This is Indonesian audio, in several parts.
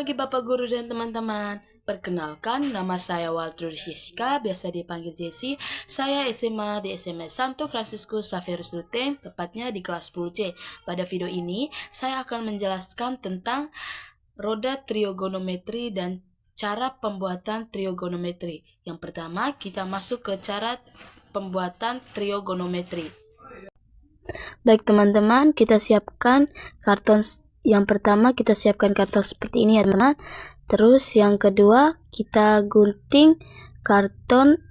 pagi Bapak Guru dan teman-teman. Perkenalkan, nama saya Waltrudis Jessica, biasa dipanggil Jessie. Saya SMA di SMA Santo Fransiskus Xavierus Ruteng, tepatnya di kelas 10C. Pada video ini, saya akan menjelaskan tentang roda trigonometri dan cara pembuatan trigonometri. Yang pertama, kita masuk ke cara pembuatan trigonometri. Baik teman-teman, kita siapkan karton. Yang pertama kita siapkan karton seperti ini ya teman-teman. Terus yang kedua kita gunting karton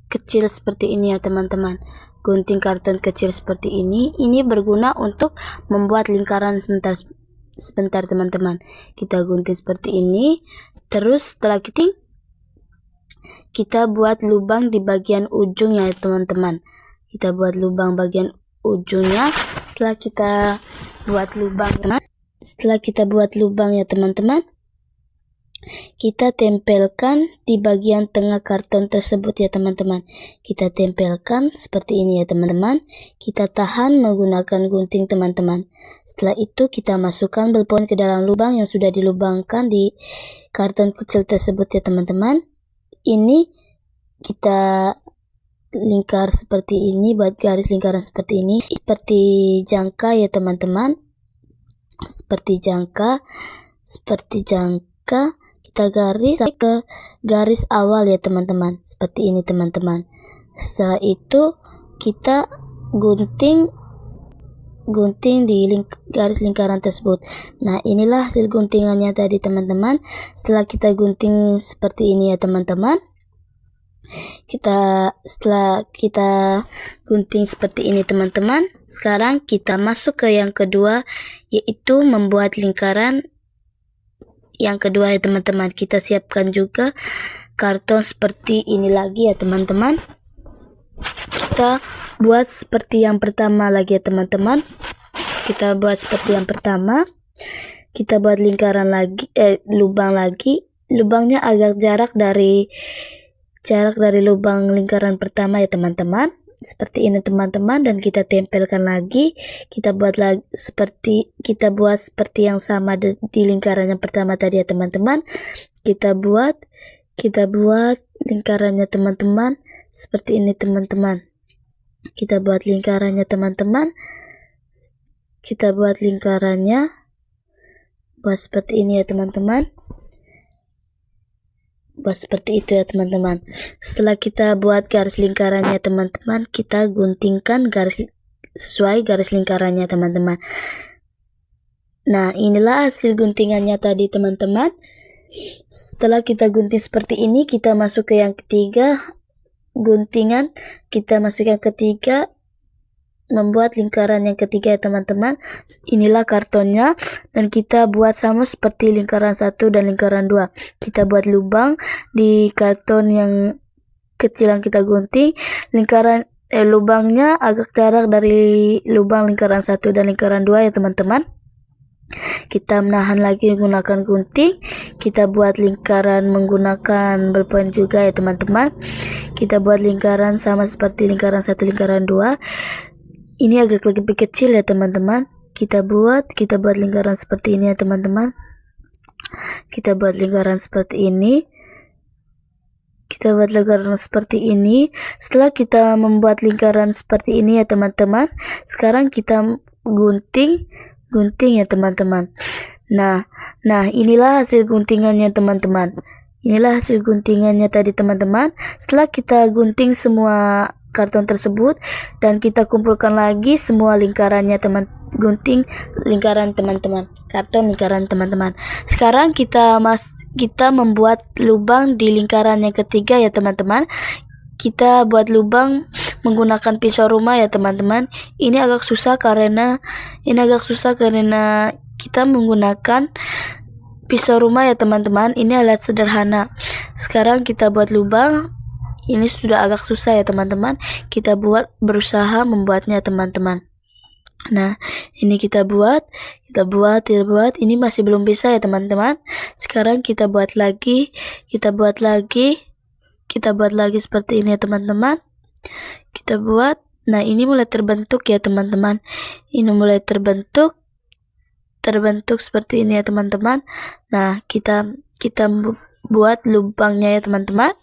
kecil seperti ini ya teman-teman. Gunting karton kecil seperti ini. Ini berguna untuk membuat lingkaran sebentar teman-teman. Kita gunting seperti ini. Terus setelah kita buat lubang di bagian ujungnya ya teman-teman. Kita buat lubang bagian ujungnya. Setelah kita buat lubang ya teman-teman, kita tempelkan di bagian tengah karton tersebut ya teman-teman. Kita tempelkan seperti ini ya teman-teman. Kita tahan menggunakan gunting teman-teman. Setelah itu kita masukkan bolpen ke dalam lubang yang sudah dilubangkan di karton kecil tersebut ya teman-teman. Ini kita lingkar seperti ini, buat garis lingkaran seperti ini, seperti jangka ya teman-teman. Seperti jangka kita garis sampai ke garis awal ya teman-teman, seperti ini teman-teman. Setelah itu kita gunting di garis lingkaran tersebut. Nah, inilah hasil guntingannya tadi teman-teman. Setelah kita gunting seperti ini ya teman-teman, setelah kita gunting seperti ini teman-teman, sekarang kita masuk ke yang kedua, yaitu membuat lingkaran yang kedua ya teman-teman. Kita siapkan juga karton seperti ini lagi ya teman-teman. Kita buat seperti yang pertama lagi ya teman-teman. Kita buat seperti yang pertama. Kita buat lingkaran lagi, lubang lagi. Lubangnya agak jarak dari lubang lingkaran pertama ya teman-teman. Seperti ini teman-teman, dan kita tempelkan lagi. Kita buat seperti yang sama di lingkaran yang pertama tadi ya teman-teman. Kita buat lingkarannya teman-teman seperti ini teman-teman. Kita buat lingkarannya teman-teman. Buat seperti ini ya teman-teman. Buat seperti itu ya teman-teman. Setelah kita buat garis lingkarannya teman-teman, kita guntingkan sesuai garis lingkarannya teman-teman. Nah, inilah hasil guntingannya tadi teman-teman. Setelah kita gunting seperti ini, kita masuk ke yang ketiga. Kita masuk yang ketiga, membuat lingkaran yang ketiga ya teman-teman. Inilah kartonnya, dan kita buat sama seperti lingkaran 1 dan lingkaran 2. Kita buat lubang di karton yang kecil yang kita gunting. Lubangnya agak jarak dari lubang lingkaran 1 dan lingkaran 2 ya teman-teman. Kita menahan lagi menggunakan gunting. Kita buat lingkaran menggunakan bolpen juga ya teman-teman. Kita buat lingkaran sama seperti lingkaran 1, lingkaran 2. Ini agak lebih kecil ya teman-teman. Kita buat lingkaran seperti ini ya teman-teman. Kita buat lingkaran seperti ini. Setelah kita membuat lingkaran seperti ini ya teman-teman, sekarang kita gunting ya teman-teman. Nah, inilah hasil guntingannya teman-teman. Inilah hasil guntingannya tadi teman-teman. Setelah kita gunting semua karton tersebut dan kita kumpulkan lagi semua lingkarannya gunting lingkaran teman-teman, karton lingkaran teman-teman. Sekarang kita membuat lubang di lingkaran yang ketiga ya teman-teman. Kita buat lubang menggunakan pisau rumah ya teman-teman. Ini agak susah karena kita menggunakan pisau rumah ya teman-teman. Ini alat sederhana. Sekarang kita buat lubang. Ini sudah agak susah ya teman-teman. Kita berusaha membuatnya teman-teman. Nah, ini kita buat. Ini masih belum bisa ya teman-teman. Sekarang kita buat lagi seperti ini ya teman-teman. Kita buat. Nah, ini mulai terbentuk ya teman-teman. Ini mulai terbentuk. terbentuk seperti ini ya teman-teman. Nah, kita buat lubangnya ya teman-teman.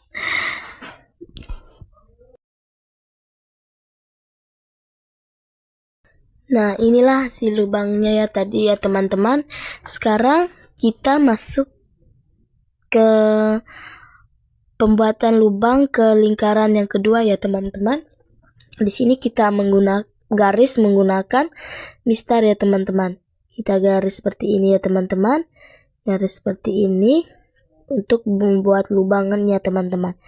Nah, inilah hasil lubangnya ya tadi ya teman-teman. Sekarang kita masuk ke pembuatan lubang ke lingkaran yang kedua ya teman-teman. Di sini kita menggunakan mistar ya teman-teman. Kita garis seperti ini ya teman-teman. Garis seperti ini untuk membuat lubangannya teman-teman.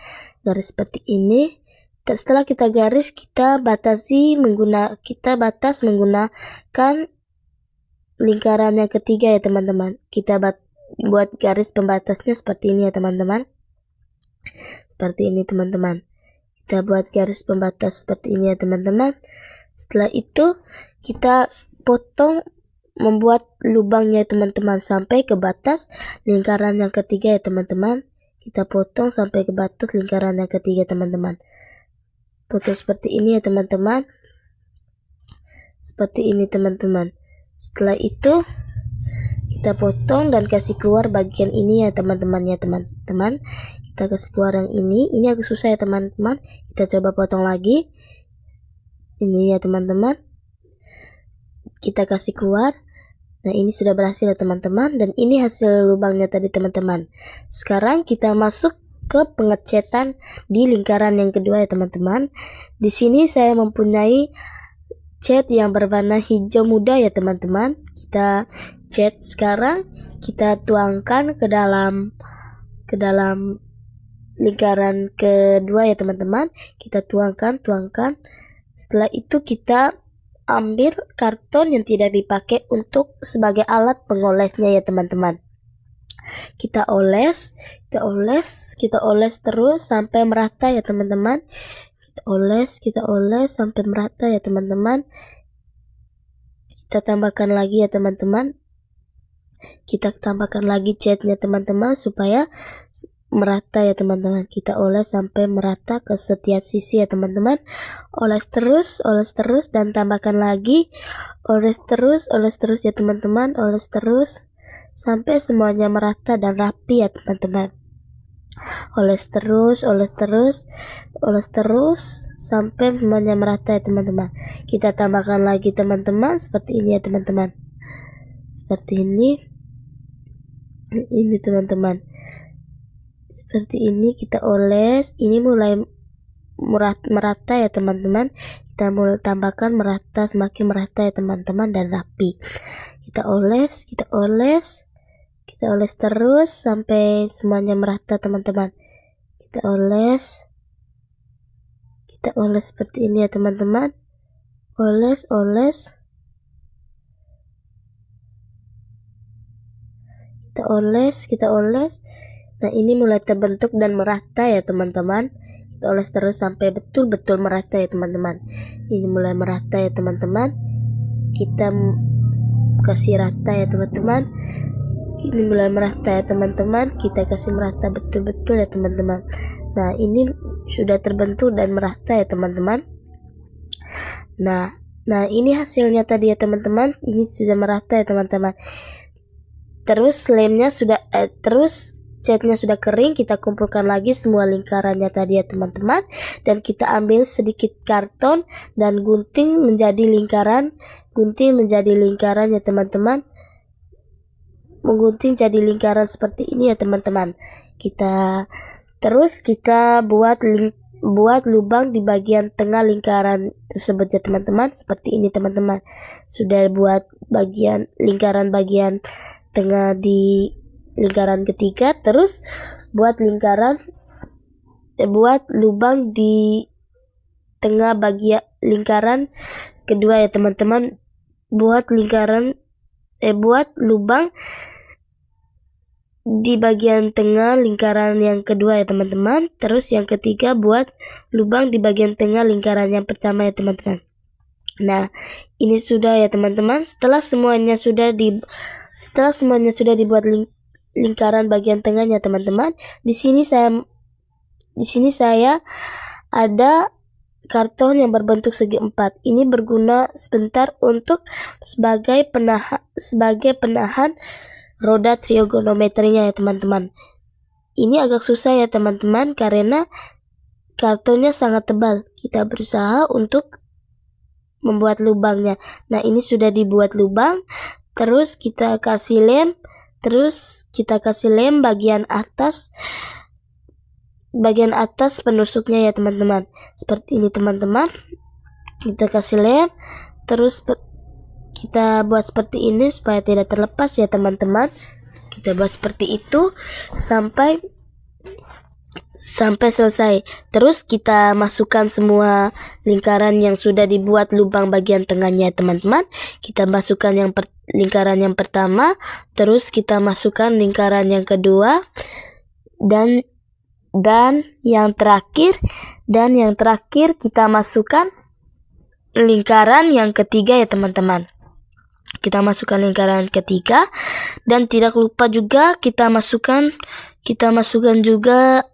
Garis seperti ini. Setelah kita garis, kita batas menggunakan lingkaran yang ketiga ya teman-teman. Kita buat garis pembatasnya seperti ini ya teman-teman. Seperti ini teman-teman. Kita buat garis pembatas seperti ini ya teman-teman. Setelah itu kita potong membuat lubangnya teman-teman sampai ke batas lingkaran yang ketiga ya teman-teman. Kita potong sampai ke batas lingkaran yang ketiga teman-teman. Potong seperti ini ya teman-teman. Seperti ini teman-teman. Setelah itu kita potong dan kasih keluar bagian ini ya teman-teman ya teman-teman. Kita kasih keluar yang ini. Ini agak susah ya teman-teman. Kita coba potong lagi. Ini ya teman-teman. Kita kasih keluar. Nah, ini sudah berhasil ya teman-teman. Dan ini hasil lubangnya tadi teman-teman. Sekarang kita masuk ke pengecetan di lingkaran yang kedua ya teman-teman. Di sini saya mempunyai cat yang berwarna hijau muda ya teman-teman. Kita cat sekarang, kita tuangkan ke dalam lingkaran kedua ya teman-teman. Kita tuangkan. Setelah itu kita ambil karton yang tidak dipakai untuk sebagai alat pengolesnya ya teman-teman. Kita oles terus sampai merata ya teman-teman. Kita oles sampai merata ya teman-teman. Kita tambahkan lagi ya teman-teman. Kita tambahkan lagi catnya teman-teman supaya merata ya teman-teman. Kita oles sampai merata ke setiap sisi ya teman-teman. Oles terus dan tambahkan lagi. Oles terus ya teman-teman. Oles terus sampai semuanya merata dan rapi ya teman-teman. Oles terus sampai semuanya merata ya teman-teman. Kita tambahkan lagi teman-teman seperti ini ya teman-teman. Seperti ini teman-teman. Seperti ini kita oles. Ini mulai merata ya teman-teman. Kita mulai tambahkan merata, semakin merata ya teman-teman dan rapi. Kita oles terus sampai semuanya merata teman-teman. Kita oles seperti ini ya teman-teman. Oles kita oles. Nah, ini mulai terbentuk dan merata ya teman-teman. Kita oles terus sampai betul-betul merata ya teman-teman. Ini mulai merata ya teman-teman. Kita kasih rata ya teman-teman. Ini mulai merata ya teman-teman. Kita kasih merata betul-betul ya teman-teman. Nah, ini sudah terbentuk dan merata ya teman-teman. Nah, ini hasilnya tadi ya teman-teman. Ini sudah merata ya teman-teman. Terus lemnya terus catnya sudah kering. Kita kumpulkan lagi semua lingkarannya tadi ya teman-teman. Dan kita ambil sedikit karton dan gunting menjadi lingkaran ya teman-teman. Menggunting jadi lingkaran seperti ini ya teman-teman. Kita buat lubang di bagian tengah lingkaran tersebut ya teman-teman. Seperti ini teman-teman. Sudah buat lingkaran bagian tengah di lingkaran ketiga. Terus buat lubang di tengah bagian lingkaran kedua ya teman-teman. Buat lubang di bagian tengah lingkaran yang kedua ya teman-teman. Terus yang ketiga buat lubang di bagian tengah lingkaran yang pertama ya teman-teman. Nah, ini sudah ya teman-teman. Setelah semuanya sudah dibuat lingkaran bagian tengahnya teman-teman. Di sini saya ada karton yang berbentuk segi empat. Ini berguna sebentar untuk sebagai penahan roda trigonometrinya ya teman-teman. Ini agak susah ya teman-teman karena kartonnya sangat tebal. Kita berusaha untuk membuat lubangnya. Nah, ini sudah dibuat lubang. Terus kita kasih lem. Bagian atas penusuknya ya teman-teman. Seperti ini teman-teman. Kita kasih lem. Terus kita buat seperti ini supaya tidak terlepas ya teman-teman. Kita buat seperti itu sampai selesai. Terus kita masukkan semua lingkaran yang sudah dibuat lubang bagian tengahnya teman-teman. Kita masukkan lingkaran yang pertama, terus kita masukkan lingkaran yang kedua, dan yang terakhir kita masukkan lingkaran yang ketiga ya teman-teman. Kita masukkan lingkaran ketiga, dan tidak lupa juga kita masukkan juga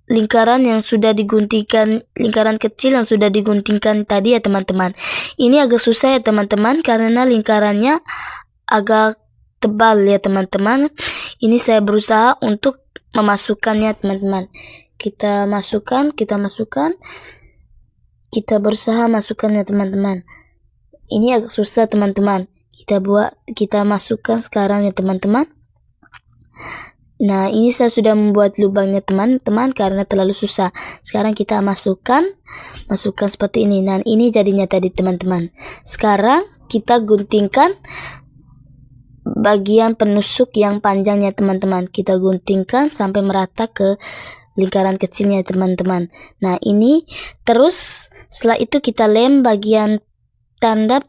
lingkaran yang sudah diguntingkan, lingkaran kecil yang sudah diguntingkan tadi ya teman-teman. Ini agak susah ya teman-teman karena lingkarannya agak tebal ya teman-teman. Ini saya berusaha untuk memasukkannya teman-teman. Kita berusaha masukkannya teman-teman. Ini agak susah teman-teman. Kita masukkan sekarang ya teman-teman. Nah, ini saya sudah membuat lubangnya teman-teman karena terlalu susah. Sekarang kita masukkan seperti ini. Nah, ini jadinya tadi teman-teman. Sekarang kita guntingkan bagian penusuk yang panjangnya teman-teman. Kita guntingkan sampai merata ke lingkaran kecilnya teman-teman. Nah, ini terus setelah itu kita lem bagian tanda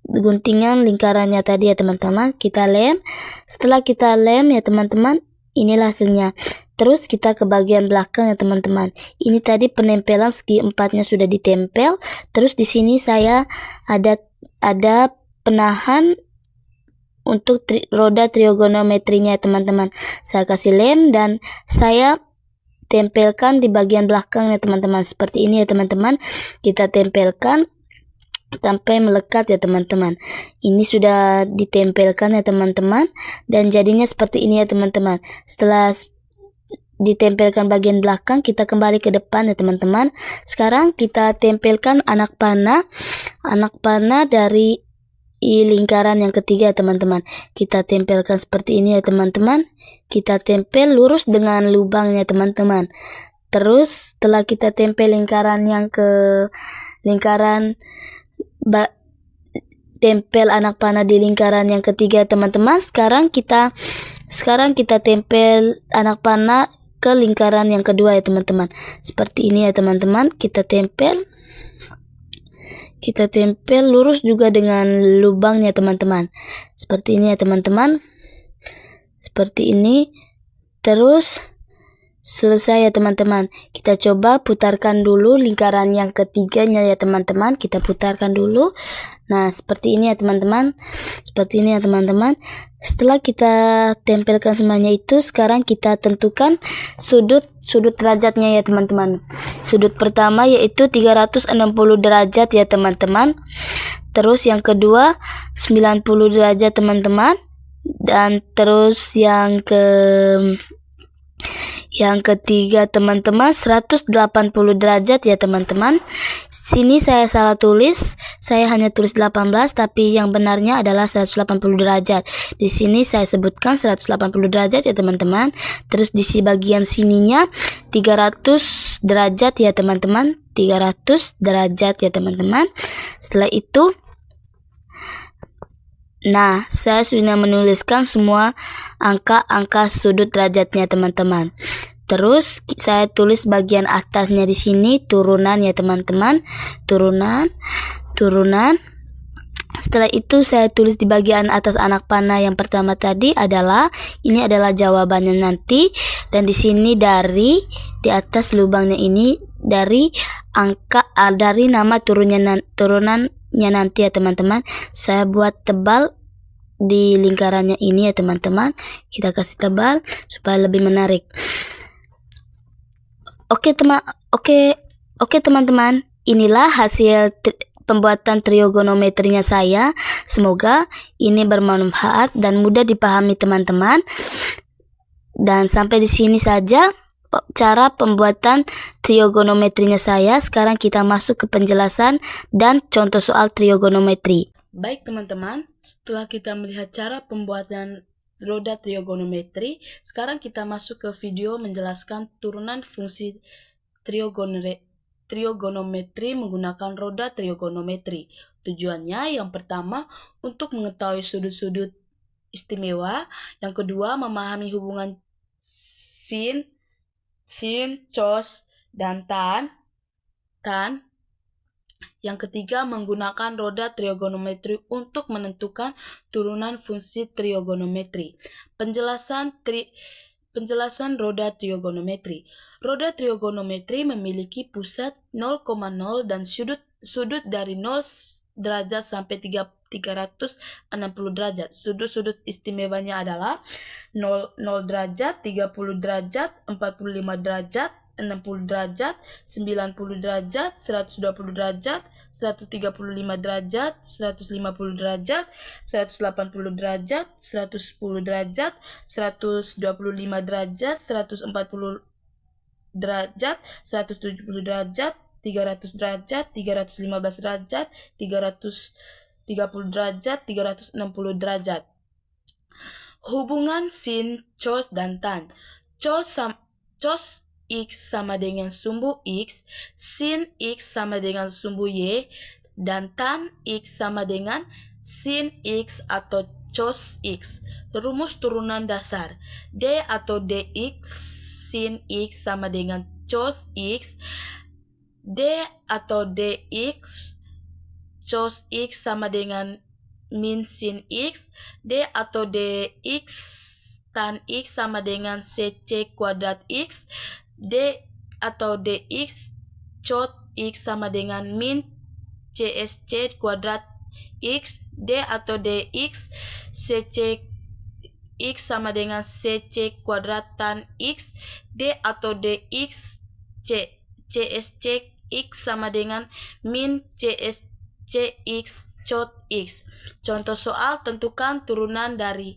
guntingan lingkarannya tadi ya teman-teman. Kita lem. Setelah kita lem ya teman-teman, inilah hasilnya. Terus kita ke bagian belakang ya teman-teman. Ini tadi penempelan segi empatnya sudah ditempel. Terus di sini saya ada penahan untuk roda trigonometrinya ya teman-teman. Saya kasih lem dan saya tempelkan di bagian belakang ya teman-teman. Seperti ini ya teman-teman. Kita tempelkan sampai melekat ya teman-teman. Ini sudah ditempelkan ya teman-teman, dan jadinya seperti ini ya teman-teman. Setelah ditempelkan bagian belakang, kita kembali ke depan ya teman-teman. Sekarang kita tempelkan anak panah dari lingkaran yang ketiga ya teman-teman. Kita tempelkan seperti ini ya teman-teman. Kita tempel lurus dengan lubangnya teman-teman. Terus setelah kita tempel tempel anak panah di lingkaran yang ketiga teman-teman. Sekarang kita tempel anak panah ke lingkaran yang kedua ya teman-teman. Seperti ini ya teman-teman. Kita tempel lurus juga dengan lubangnya teman-teman. Seperti ini ya teman-teman. Seperti ini. Terus selesai ya teman-teman. Kita coba putarkan dulu lingkaran yang ketiganya ya teman-teman. Kita putarkan dulu. Nah, seperti ini ya teman-teman. Setelah kita tempelkan semuanya itu, sekarang kita tentukan sudut derajatnya ya teman-teman. Sudut pertama yaitu 360 derajat ya teman-teman. Terus yang kedua 90 derajat teman-teman. Dan terus yang ketiga teman-teman 180 derajat ya teman-teman. Sini saya salah tulis. Saya hanya tulis 18, tapi yang benarnya adalah 180 derajat. Di sini saya sebutkan 180 derajat ya teman-teman. Terus di bagian sininya 300 derajat ya teman-teman. 300 derajat ya teman-teman. Setelah itu, nah, saya sudah menuliskan semua angka sudut derajatnya teman-teman. Terus saya tulis bagian atasnya di sini turunan ya teman-teman. Turunan. Setelah itu saya tulis di bagian atas anak panah yang pertama tadi ini adalah jawabannya nanti, dan di sini di atas lubangnya ini dari nama turunannya nanti ya teman-teman. Saya buat tebal di lingkarannya ini ya teman-teman. Kita kasih tebal supaya lebih menarik. Oke teman-teman, inilah hasil pembuatan trigonometrinya saya. Semoga ini bermanfaat dan mudah dipahami teman-teman. Dan sampai di sini saja cara pembuatan trigonometrinya saya. Sekarang kita masuk ke penjelasan dan contoh soal trigonometri. Baik teman-teman, setelah kita melihat cara pembuatan roda trigonometri, sekarang kita masuk ke video menjelaskan turunan fungsi trigonometri menggunakan roda trigonometri. Tujuannya yang pertama untuk mengetahui sudut-sudut istimewa, yang kedua memahami hubungan sin, cos, dan tan. Yang ketiga, menggunakan roda trigonometri untuk menentukan turunan fungsi trigonometri. Penjelasan roda trigonometri. Roda trigonometri memiliki pusat 0,0 dan sudut dari 0 derajat sampai 360 derajat. Sudut-sudut istimewanya adalah 0 derajat, 30 derajat, 45 derajat, 60 derajat, 90 derajat, 120 derajat, 135 derajat, 150 derajat, 180 derajat, 110 derajat, 125 derajat, 140 derajat, 170 derajat, 300 derajat, 315 derajat, 330 derajat, 360 derajat. Hubungan sin, cos, dan tan. Cos X sama dengan sumbu X, sin X sama dengan sumbu Y, dan tan X sama dengan sin X atau cos X. Rumus turunan dasar. D atau dx sin X sama dengan cos X. D atau dx cos X sama dengan min sin X. D atau dx tan X sama dengan sec kuadrat X. D atau dx cot X sama dengan min csc kuadrat X. D atau dx sec X sama dengan sec kuadrat tan X. D atau dx csc X sama dengan min csc X cot X. Contoh soal, tentukan turunan dari.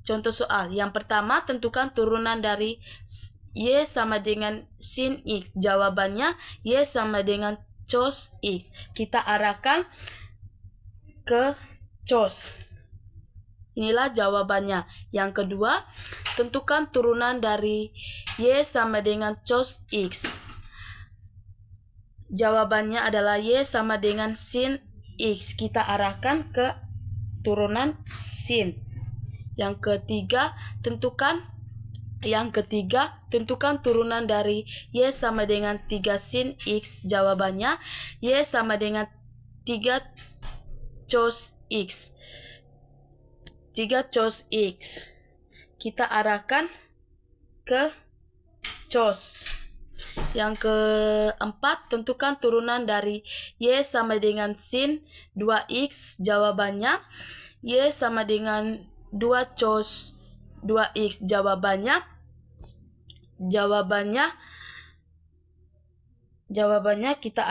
Contoh soal, yang pertama, tentukan turunan dari Y sama dengan sin X. Jawabannya Y sama dengan cos X. Kita arahkan ke cos. Inilah jawabannya. Yang kedua, tentukan turunan dari Y sama dengan cos X. Jawabannya adalah Y sama dengan sin X. Kita arahkan ke turunan sin. Yang ketiga, tentukan turunan dari Y sama dengan 3 sin X. Jawabannya Y sama dengan 3 cos X. 3 cos X. Kita arahkan ke cos. Yang keempat, tentukan turunan dari Y sama dengan sin 2X. Jawabannya Y sama dengan 2 cos 2X. Jawabannya kita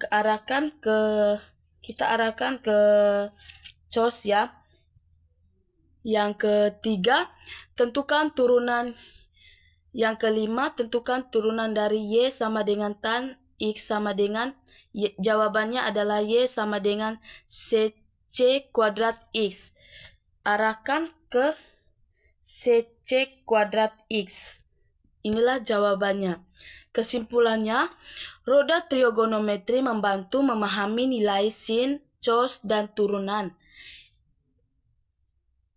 arahkan ke cos ya. Yang ketiga, tentukan turunan. Yang kelima, tentukan turunan dari Y sama dengan tan X sama dengan Y. Jawabannya adalah Y sama dengan sec kuadrat X. Arahkan ke sec kuadrat X. Inilah jawabannya. Kesimpulannya, roda trigonometri membantu memahami nilai sin, cos, dan turunan.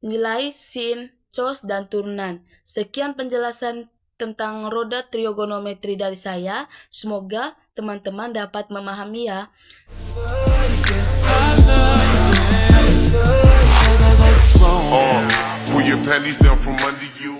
Nilai sin, cos, dan turunan. Sekian penjelasan tentang roda trigonometri dari saya. Semoga teman-teman dapat memahami ya. Pull your panties down from under you.